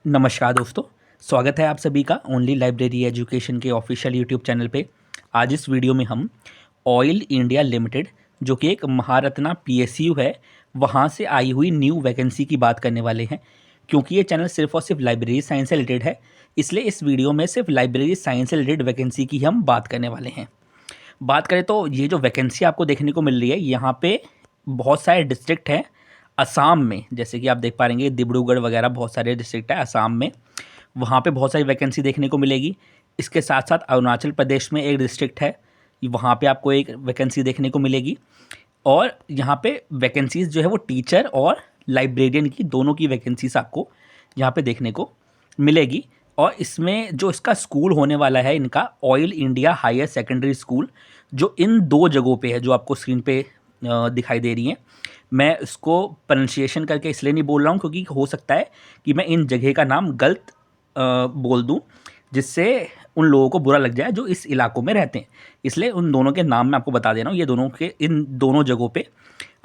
नमस्कार दोस्तों। स्वागत है आप सभी का ओनली लाइब्रेरी एजुकेशन के ऑफिशियल यूट्यूब चैनल पे। आज इस वीडियो में हम ऑयल इंडिया लिमिटेड जो कि एक महारत्ना पीएसयू है वहाँ से आई हुई न्यू वैकेंसी की बात करने वाले हैं। क्योंकि ये चैनल सिर्फ और सिर्फ लाइब्रेरी साइंस से रिलेटेड है, इसलिए इस वीडियो में सिर्फ लाइब्रेरी साइंस से रिलेटेड वैकेंसी की हम बात करने वाले हैं। बात करें तो ये जो वैकेंसी आपको देखने को मिल रही है, यहाँ पे बहुत सारे डिस्ट्रिक्ट हैं असम में। जैसे कि आप देख पा रहेंगे डिब्रूगढ़ वगैरह बहुत सारे डिस्ट्रिक्ट है असम में, वहाँ पे बहुत सारी वैकेंसी देखने को मिलेगी। इसके साथ साथ अरुणाचल प्रदेश में एक डिस्ट्रिक्ट है, वहाँ पे आपको एक वैकेंसी देखने को मिलेगी। और यहाँ पे वैकेंसीज जो है वो टीचर और लाइब्रेरियन की दोनों की वैकेंसीज आपको यहाँ पे देखने को मिलेगी। और इसमें जो इसका स्कूल होने वाला है, इनका Oil India Higher Secondary School, जो इन दो जगहों पे है जो आपको स्क्रीन पे दिखाई दे रही हैं। मैं इसको प्रोनाउंसिएशन करके इसलिए नहीं बोल रहा हूँ क्योंकि हो सकता है कि मैं इन जगह का नाम गलत बोल दूँ, जिससे उन लोगों को बुरा लग जाए जो इस इलाकों में रहते हैं। इसलिए उन दोनों के नाम मैं आपको बता दे रहा हूँ, ये दोनों के इन दोनों जगहों पे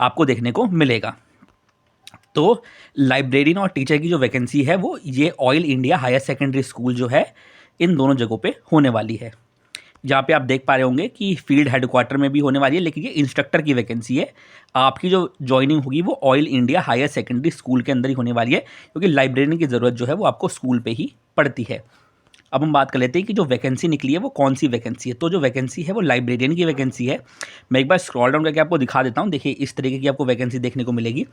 आपको देखने को मिलेगा। तो लाइब्रेरियन और टीचर की जो वैकेंसी है वो ये Oil India Higher Secondary School जो है इन दोनों जगहों पे होने वाली है। जहाँ पे आप देख पा रहे होंगे कि फील्ड हेडक्वार्टर में भी होने वाली है, लेकिन ये इंस्ट्रक्टर की वैकेंसी है। आपकी जो ज्वाइनिंग होगी वो Oil India Higher Secondary School के अंदर ही होने वाली है, क्योंकि लाइब्रेरियन की ज़रूरत जो है वो आपको स्कूल पे ही पड़ती है। अब हम बात कर लेते हैं कि जो वैकेंसी निकली है वो कौन सी वैकेंसी है। तो जो वैकेंसी है वो लाइब्रेरियन की वैकेंसी है। मैं एक बार स्क्रॉल डाउन करके आपको दिखा देता हूँ। देखिए इस तरीके की आपको वैकेंसी देखने को मिलेगी,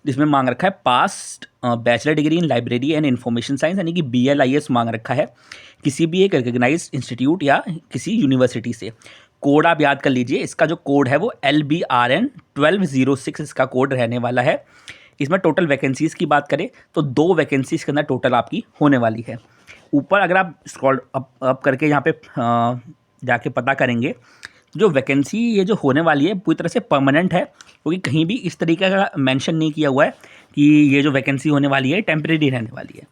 जिसमें मांग रखा है past bachelor degree in library and information science, यानी कि BLIS मांग रखा है किसी भी एक रिकग्नाइज इंस्टीट्यूट या किसी यूनिवर्सिटी से। कोड आप याद कर लीजिए, इसका जो कोड है वो LBRN 1206 इसका कोड रहने वाला है। इसमें टोटल वैकेंसीज़ की बात करें तो 2 वैकेंसीज़ के अंदर टोटल आपकी होने वाली है। ऊपर अगर आप स्क्रॉल अप करके यहाँ पे जाके पता करेंगे, जो वैकेंसी ये जो होने वाली है पूरी तरह से परमानेंट है, क्योंकि कहीं भी इस तरीके का मेंशन नहीं किया हुआ है कि ये जो वैकेंसी होने वाली है टेम्परेरी रहने वाली है।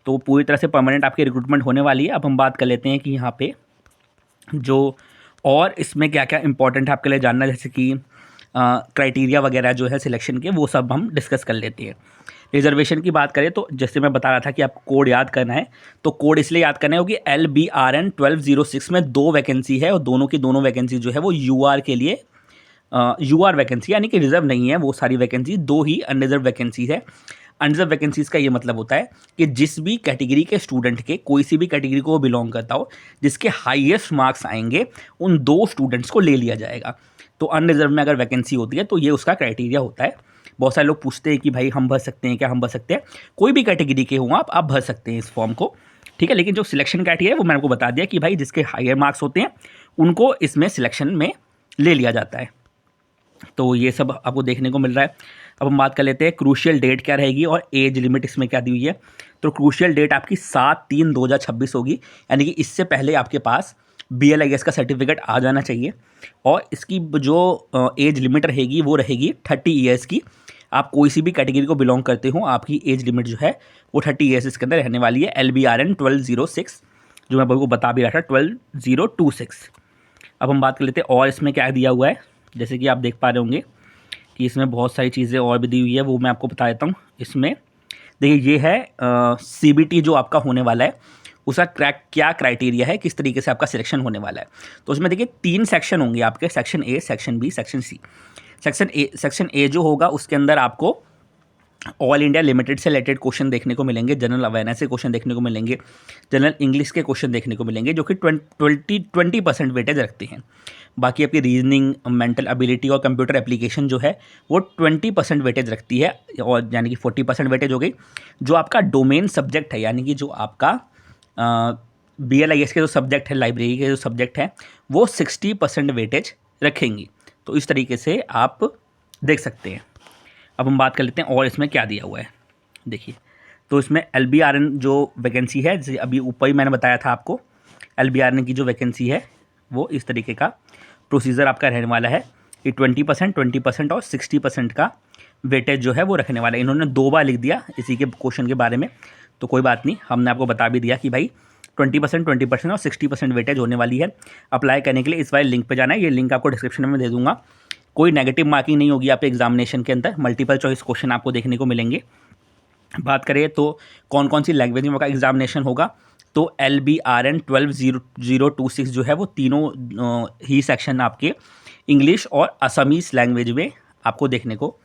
तो पूरी तरह से परमानेंट आपकी रिक्रूटमेंट होने वाली है। अब हम बात कर लेते हैं कि यहाँ पे जो और इसमें क्या क्या इंपॉर्टेंट है आपके लिए जानना, जैसे कि क्राइटेरिया वगैरह जो है सिलेक्शन के, वो सब हम डिस्कस कर लेते हैं। रिजर्वेशन की बात करें तो जैसे मैं बता रहा था कि आपको कोड याद करना है, तो कोड इसलिए याद करना है क्योंकि LBRN 1206 में 2 वैकेंसी है और दोनों की दोनों वैकेंसी जो है वो UR के लिए UR वैकेंसी, यानी कि रिजर्व नहीं है वो सारी वैकेंसी, 2 ही अनरिजर्व वैकेंसी है। अनरिजर्व वैकेंसीज का ये मतलब होता है कि जिस भी कैटेगरी के स्टूडेंट के, कोई सी भी कैटेगरी को बिलोंग करता हो, जिसके हाईएस्ट मार्क्स आएंगे उन 2 स्टूडेंट्स को ले लिया जाएगा। तो अनरिजर्व में अगर वैकेंसी होती है तो ये उसका क्राइटेरिया होता है। बहुत सारे लोग पूछते हैं कि भाई हम भर सकते हैं क्या, हम भर सकते हैं। कोई भी कैटेगरी के हों आप भर सकते हैं इस फॉर्म को, ठीक है। लेकिन जो सिलेक्शन क्राइटेरिया है वो मैंने आपको बता दिया कि भाई जिसके हायर मार्क्स होते हैं उनको इसमें सिलेक्शन में ले लिया जाता है। तो ये सब आपको देखने को मिल रहा है। अब हम बात कर लेते हैं क्रूशियल डेट क्या रहेगी और एज लिमिट इसमें क्या दी हुई है। तो क्रूशियल डेट आपकी 7/3/2026 होगी, यानी कि इससे पहले आपके पास BLIS का सर्टिफिकेट आ जाना चाहिए। और इसकी जो एज लिमिट रहेगी वो रहेगी 30 ईयर्स की। आप कोई सी भी कैटेगरी को बिलोंग करते हो, आपकी एज लिमिट जो है वो 30 ईयर्स इसके अंदर रहने वाली है। LBRN 1206 जो मैं आपको बता भी रहा था 12026। अब हम बात कर लेते हैं और इसमें क्या दिया हुआ है। जैसे कि आप देख पा रहे होंगे कि इसमें बहुत सारी चीज़ें और भी दी हुई है, वो मैं आपको बता देता हूँ। इसमें देखिए ये है CBT जो आपका होने वाला है, उसका क्या क्राइटेरिया है, किस तरीके से आपका सिलेक्शन होने वाला है। तो उसमें देखिए 3 सेक्शन होंगे आपके, section A, section B, section C। Section A जो होगा उसके अंदर आपको ऑल इंडिया लिमिटेड से रिलेटेड क्वेश्चन देखने को मिलेंगे, जनरल अवेयरनेस के क्वेश्चन देखने को मिलेंगे, जनरल इंग्लिश के क्वेश्चन देखने को मिलेंगे, जो कि 20% वेटेज रखते हैं। बाकी आपकी रीजनिंग, मेंटल एबिलिटी और कंप्यूटर एप्लीकेशन जो है वो 20% वेटेज रखती है, और यानी कि 40% वेटेज हो गई। जो आपका डोमेन सब्जेक्ट है, यानी कि जो आपका BLIS के जो सब्जेक्ट है, लाइब्रेरी के जो सब्जेक्ट हैं, वो 60% वेटेज रखेंगी। तो इस तरीके से आप देख सकते हैं। अब हम बात कर लेते हैं और इसमें क्या दिया हुआ है। देखिए तो इसमें LBRN जो वैकेंसी है, जैसे अभी ऊपर ही मैंने बताया था आपको, LBRN की जो वैकेंसी है वो इस तरीके का प्रोसीजर आपका रहने वाला है कि 20% और 60% का वेटेज जो है वो रखने वाला है। इन्होंने 2 बार लिख दिया इसी के क्वेश्चन के बारे में, तो कोई बात नहीं, हमने आपको बता भी दिया कि भाई 20% और 60% वेटेज होने वाली है। अप्लाई करने के लिए इस वाले लिंक पे जाना है, ये लिंक आपको डिस्क्रिप्शन में दे दूंगा। कोई नेगेटिव मार्किंग नहीं होगी आपके एग्जामिनेशन के अंदर, मल्टीपल चॉइस क्वेश्चन आपको देखने को मिलेंगे। बात करें तो कौन कौन सी लैंग्वेज में आपका एग्जामिनेशन होगा, तो LBRN 120026 जो है वो तीनों ही सेक्शन आपके इंग्लिश और असमीज़ लैंग्वेज में आपको देखने को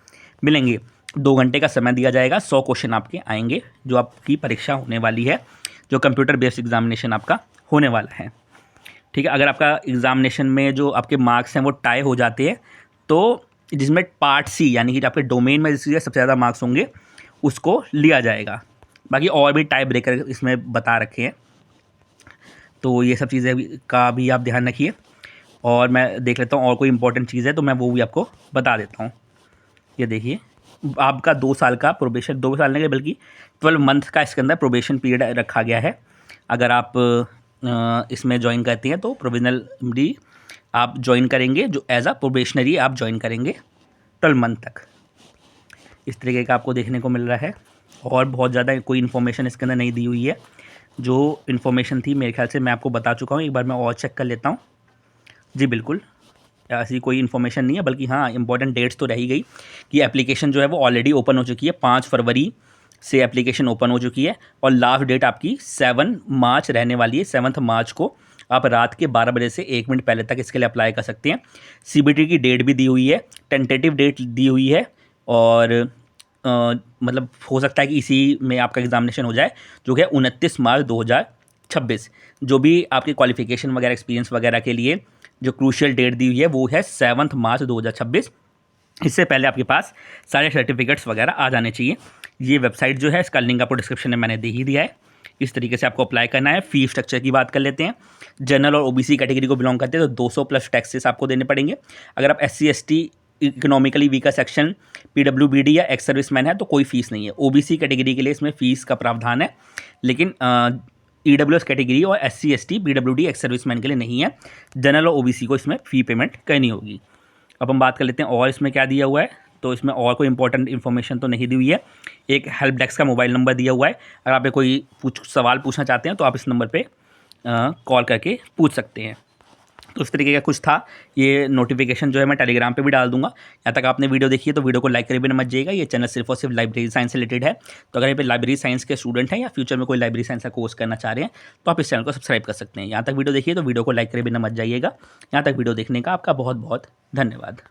मिलेंगे। 2 घंटे का समय दिया जाएगा, 100 क्वेश्चन आपके आएंगे जो आपकी परीक्षा होने वाली है, जो कंप्यूटर बेस्ड एग्जामिनेशन आपका होने वाला है। ठीक है, अगर आपका एग्जामिनेशन में जो आपके मार्क्स हैं वो टाई हो जाते हैं तो जिसमें पार्ट सी यानी कि आपके डोमेन में जिसके सबसे ज़्यादा मार्क्स होंगे उसको लिया जाएगा। बाकी और भी टाई ब्रेकर इसमें बता रखे हैं, तो ये सब चीज़ें का भी आप ध्यान रखिए। और मैं देख लेता हूँ और कोई इंपॉर्टेंट चीज़ है तो मैं वो भी आपको बता देता हूँ। ये देखिए, आपका 2 साल का प्रोबेशन, 2 साल नहीं बल्कि 12 मंथ का इसके अंदर प्रोबेशन पीरियड रखा गया है। अगर आप इसमें ज्वाइन करते हैं तो प्रोविजनली आप ज्वाइन करेंगे, जो एज अ प्रोबेशनरी आप ज्वाइन करेंगे 12 मंथ तक। इस तरीके का आपको देखने को मिल रहा है और बहुत ज़्यादा कोई इन्फॉर्मेशन इसके अंदर नहीं दी हुई है। जो इन्फॉर्मेशन थी मेरे ख्याल से मैं आपको बता चुका हूँ, एक बार मैं और चेक कर लेता हूँ। जी बिल्कुल, ऐसी कोई इन्फॉर्मेशन नहीं है, बल्कि हाँ इंपॉर्टेंट डेट्स तो रह ही गई कि एप्लीकेशन जो है वो ऑलरेडी ओपन हो चुकी है। 5 फरवरी से एप्लीकेशन ओपन हो चुकी है और लास्ट डेट आपकी 7 मार्च रहने वाली है। 7 मार्च को आप रात के 12 बजे से 1 मिनट पहले तक इसके लिए अप्लाई कर सकते हैं। CBT की डेट भी दी हुई है, टेंटेटिव डेट दी हुई है और मतलब हो सकता है कि इसी में आपका एग्जामिनेशन हो जाए, जो कि 29 मार्च 2026। जो भी आपके क्वालिफिकेशन वगैरह एक्सपीरियंस वगैरह के लिए जो क्रूशियल डेट दी हुई है वो है 7 मार्च 2026। इससे पहले आपके पास सारे सर्टिफिकेट्स वगैरह आ जाने चाहिए। ये वेबसाइट जो है इसका लिंक आपको डिस्क्रिप्शन में मैंने दे ही दिया है। इस तरीके से आपको अप्लाई करना है। फ़ी स्ट्रक्चर की बात कर लेते हैं। जनरल और OBC कैटेगरी को बिलोंग करते हैं तो 200 प्लस टैक्सेस आपको देने पड़ेंगे। अगर आप SC ST economically weaker section PWBD या एक्स सर्विसमैन है तो कोई फ़ीस नहीं है। OBC कैटेगरी के लिए इसमें फ़ीस का प्रावधान है, लेकिन EWS कैटेगरी और SC ST PWD ex serviceman के लिए नहीं है। जनरल और OBC को इसमें फ़ी पेमेंट करनी होगी। अब हम बात कर लेते हैं और इसमें क्या दिया हुआ है, तो इसमें और कोई इंपॉर्टेंट इन्फॉर्मेशन तो नहीं दी हुई है। एक हेल्प डेस्क का मोबाइल नंबर दिया हुआ है, अगर आप कोई सवाल पूछना चाहते हैं तो आप इस नंबर पे कॉल करके पूछ सकते हैं। तो इस तरीके का कुछ था। ये नोटिफिकेशन जो है मैं टेलीग्राम पे भी डाल दूंगा। यहाँ तक आपने वीडियो देखी है तो वीडियो को लाइक करिए बिना मत जाइएगा। ये चैनल सिर्फ और सिर्फ लाइब्रेरी साइंस से रिलेटेड है, तो अगर यहाँ पे लाइब्रेरी साइंस के स्टूडेंट हैं या फ्यूचर में कोई लाइब्रेरी साइंस का कोर्स करना चाह रहे हैं तो आप इस चैनल को सब्सक्राइब कर सकते हैं। यहाँ तक वीडियो देखिए तो वीडियो को लाइक करिए बिना मत जाइएगा। यहाँ तक वीडियो देखने का आपका बहुत बहुत धन्यवाद।